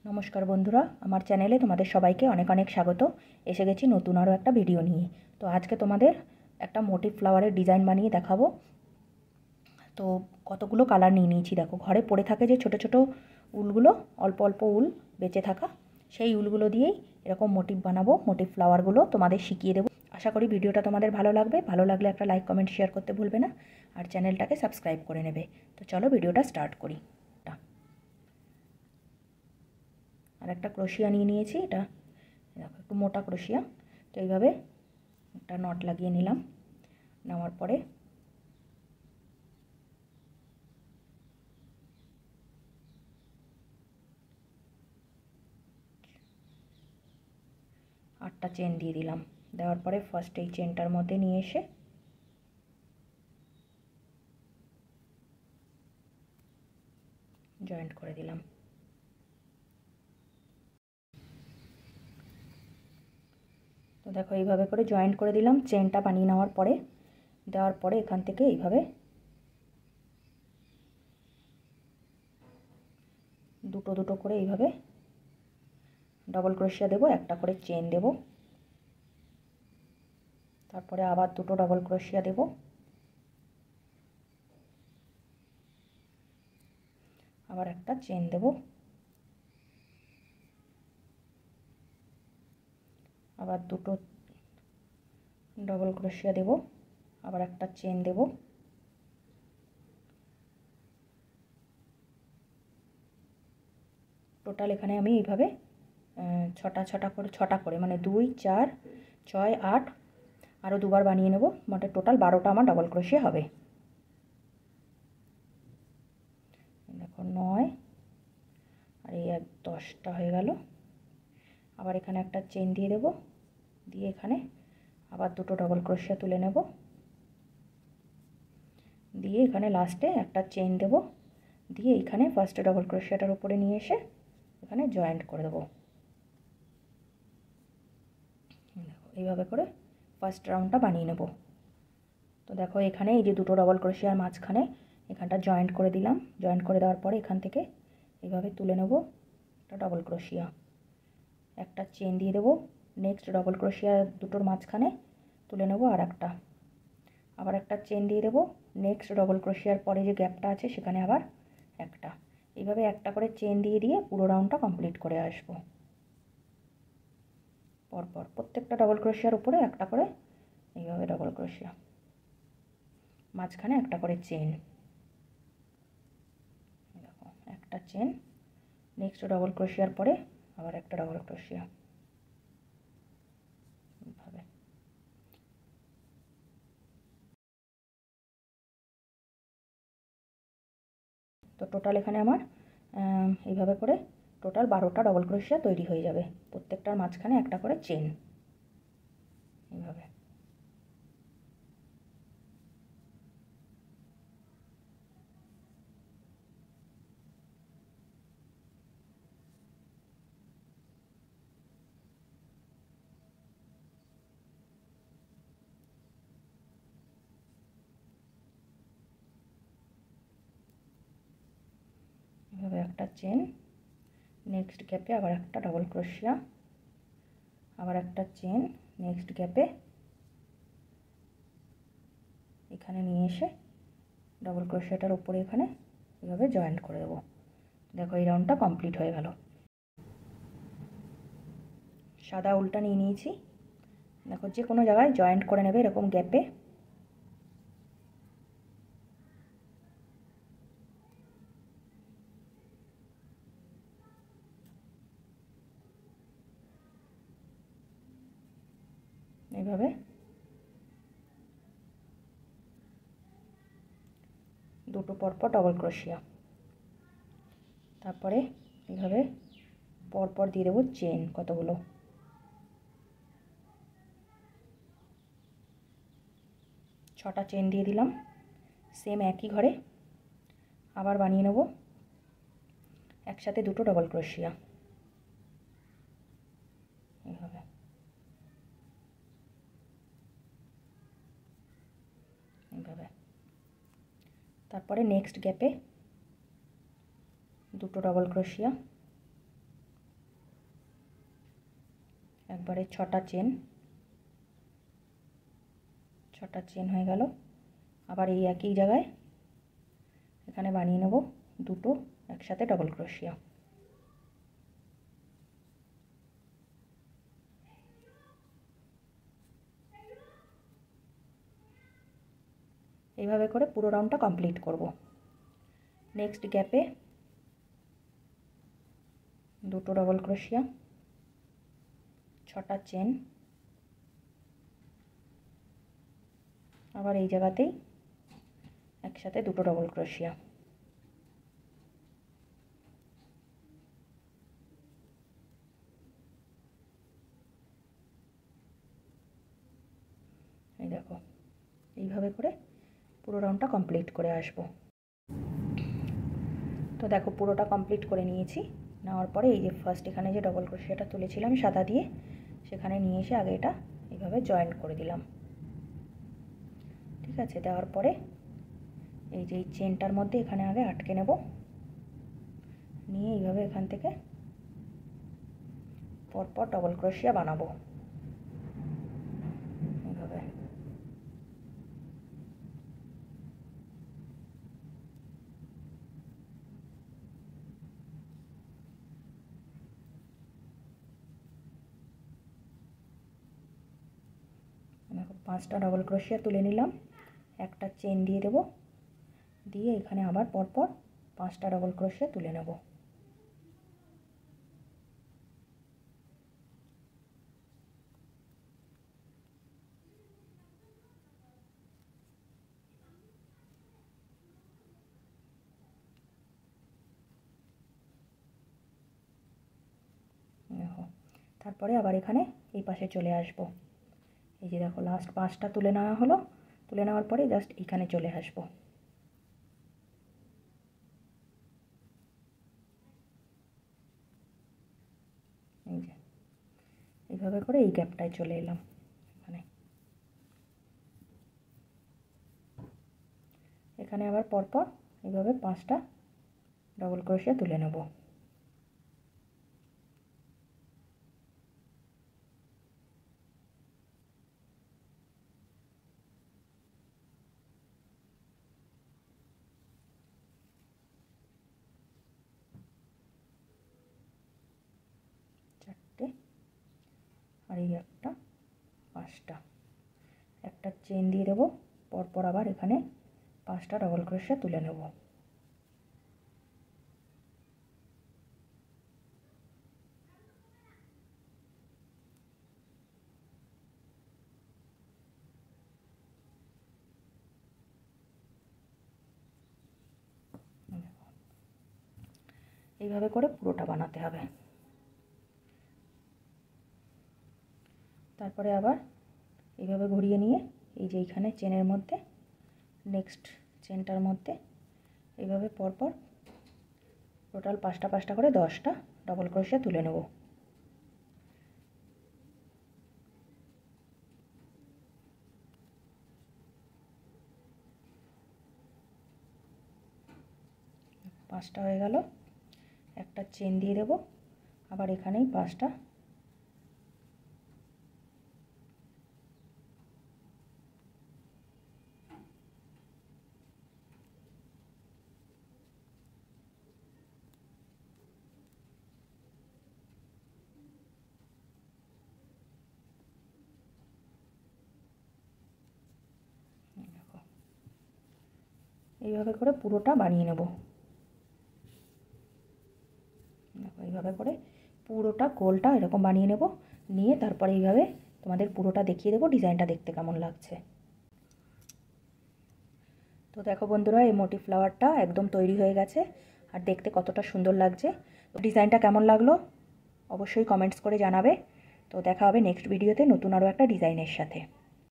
নমস্কার বন্ধুরা, আমার চ্যানেলে তোমাদের সবাইকে অনেক অনেক স্বাগত। এসে গেছি নতুন আরও একটা ভিডিও নিয়ে। তো আজকে তোমাদের একটা মোটিভ ফ্লাওয়ারের ডিজাইন বানিয়ে দেখাবো। তো কতগুলো কালার নিয়ে নিয়েছি দেখো। ঘরে পড়ে থাকে যে ছোট ছোট উলগুলো, অল্প অল্প উল বেঁচে থাকা, সেই উলগুলো দিয়েই এরকম মোটিভ বানাবো। মোটিভ ফ্লাওয়ারগুলো তোমাদের শিখিয়ে দেবো। আশা করি ভিডিওটা তোমাদের ভালো লাগবে। ভালো লাগলে একটা লাইক কমেন্ট শেয়ার করতে ভুলবে না, আর চ্যানেলটাকে সাবস্ক্রাইব করে নেবে। তো চলো ভিডিওটা স্টার্ট করি। আর একটা ক্রোশিয়া নিয়ে নিয়েছি, এটা দেখো একটু মোটা ক্রোশিয়া। তো এইভাবে একটা নট লাগিয়ে নিলাম। নেওয়ার পরে আটটা চেন দিয়ে দিলাম। দেওয়ার পরে ফার্স্ট এই চেনটার মধ্যে নিয়ে এসে জয়েন্ট করে দিলাম। তো দেখো এইভাবে করে জয়েন্ট করে দিলাম। চেনটা বানিয়ে নেওয়ার পরে দেওয়ার পরে এখান থেকে এইভাবে দুটো দুটো করে এইভাবে ডবল ক্রোশিয়া দেবো, একটা করে চেন দেব, তারপরে আবার দুটো ডবল ক্রোশিয়া দেব, আবার একটা চেন দেব, আবার দুটো ডবল ক্রোশিয়া দেব, আবার একটা চেন দেব, টোটাল এখানে আমি এইভাবে ছটা করে মানে 2 4 6 8 আরও দুবার বানিয়ে নেব। মোটে টোটাল 12টা আমার ডবল ক্রোশিয়া হবে। দেখো 9 আর এই 10টা হয়ে গেল। আবার এখানে একটা চেন দিয়ে দেব, দিয়ে এখানে আবার দুটো ডবল ক্রোশিয়া তুলে নেব, দিয়ে এখানে লাস্টে একটা চেন দেব, দিয়ে এখানে ফার্স্টে ডবল ক্রোশিয়াটার উপরে নিয়ে এসে এখানে জয়েন্ট করে দেবো। দেখো এইভাবে করে ফার্স্ট রাউন্ডটা বানিয়ে নেব। তো দেখো এখানে এই যে দুটো ডবল ক্রোশিয়ার মাঝখানে এখানটা জয়েন্ট করে দিলাম। জয়েন্ট করে দেওয়ার পরে এখান থেকে এইভাবে তুলে নেব একটা ডবল ক্রোশিয়া, একটা চেন দিয়ে দেবো, নেক্সট ডবল ক্রোশিয়া দুটোর মাঝখানে তুলে নেব আর একটা, আবার একটা চেন দিয়ে দেবো, নেক্সট ডবল ক্রোশিয়ার পরে যে গ্যাপটা আছে সেখানে আবার একটা, এইভাবে একটা করে চেন দিয়ে দিয়ে পুরো রাউন্ডটা কমপ্লিট করে আসবো। পরপর প্রত্যেকটা ডবল ক্রোশিয়ার উপরে একটা করে এইভাবে ডবল ক্রোশিয়া, মাঝখানে একটা করে চেন, দেখো একটা চেন, নেক্সট ডবল ক্রোশিয়ার পরে আবার একটা ডবল ক্রোশিয়া, এইভাবে। তো টোটাল এখানে আমার এইভাবে করে টোটাল 12টা ডবল ক্রোশিয়া তৈরি হয়ে যাবে। প্রত্যেকটার মাঝখানে একটা করে চেন, এইভাবে। এভাবে একটা চেন, নেক্সট গ্যাপে আবার একটা ডবল ক্রোশিয়া, আবার একটা চেন, নেক্সট গ্যাপে এখানে নিয়ে এসে ডবল ক্রোশিয়াটার উপরে এখানে এভাবে জয়েন্ট করে দেবো। দেখো এই রাউন্ডটা কমপ্লিট হয়ে গেল। সাদা উলটা নিয়ে নিয়েছি। দেখো যে কোনো জায়গায় জয়েন্ট করে নেবে এরকম গ্যাপে। এইভাবে দুটো পরপর ডবল ক্রোশিয়া, তারপরে এইভাবে পরপর দিয়ে দেবো চেন কতগুলো, ছটা চেন দিয়ে দিলাম। সেম একই ঘরে আবার বানিয়ে নেব একসাথে দুটো ডবল ক্রোশিয়া, এইভাবে। এইভাবে তারপরে নেক্সট গ্যাপে দুটো ডবল ক্রোশিয়া, একবারে 6টা চেন হয়ে গেল। আবার এই একই জায়গায় এখানে বানিয়ে নেব দুটো একসাথে ডবল ক্রোশিয়া। এইভাবে করে পুরো রাউন্ডটা কমপ্লিট করব। নেক্সট গ্যাপে দুটো ডবল ক্রোশিয়া, 6টা চেন, আবার এই জায়গাতেই একসাথে দুটো ডবল ক্রোশিয়া। এই দেখো এইভাবে করে পুরো রাউন্ডটা কমপ্লিট করে আসব। তো দেখো পুরোটা কমপ্লিট করে নিয়েছি। নেওয়ার পরে এই যে ফার্স্ট এখানে যে ডবল ক্রোশিয়াটা তুলেছিলাম সাদা দিয়ে, সেখানে নিয়ে এসে আগে এটা এইভাবে জয়েন করে দিলাম। ঠিক আছে, দেওয়ার পরে এই যে এই চেনটার মধ্যে এখানে আগে আটকে নেব, নিয়ে এইভাবে এখান থেকে পরপর ডবল ক্রোশিয়া বানাবো। এইভাবে দেখো 5টা ডবল ক্রোশিয়া তুলে নিলাম, একটা চেন দিয়ে দেব, দিয়ে এখানে আবার পরপর 5টা ডবল ক্রোশিয়া তুলে নেব। দেখো তারপরে আবার এখানে এই পাশে চলে আসব। এই যে দেখো লাস্ট 5টা তুলে নেওয়া হলো, তুলে নেওয়ার পরে জাস্ট এখানে চলে আসব। এই যে এইভাবে করে এই গ্যাপটায় চলে এলাম। এখানে আবার পরপর এইভাবে 5টা ডবল ক্রোশিয়া তুলে নেব। চারটে, আর এই একটা 5টা, একটা চেন দিয়ে দেবো, পরপর আবার এখানে 5টা ডবল ক্রোশিয়া তুলে নেব। এইভাবে করে পুরোটা বানাতে হবে। তারপরে আবার এইভাবে ঘুরিয়ে নিয়ে এই যে এইখানে চেনের মধ্যে নেক্সট চেনটার মধ্যে এইভাবে পরপর টোটাল 5টা করে 10টা ডবল ক্রোশিয়া তুলে নেব। পাঁচটা হয়ে গেল, একটা চেন দিয়ে দেব, আবার এখানেই 5টা এইভাবে করে পুরোটা বানিয়ে নেব। এইভাবে করে পুরোটা গোলটা এরকম বানিয়ে নেব, নিয়ে তারপরে এইভাবে তোমাদের পুরোটা দেখিয়ে দেবো ডিজাইনটা দেখতে কেমন লাগছে। তো দেখো বন্ধুরা, এই মোটিভ ফ্লাওয়ারটা একদম তৈরি হয়ে গেছে, আর দেখতে কতটা সুন্দর লাগছে। তো ডিজাইনটা কেমন লাগলো অবশ্যই কমেন্টস করে জানাবে। তো দেখা হবে নেক্সট ভিডিওতে নতুন আরও একটা ডিজাইনের সাথে।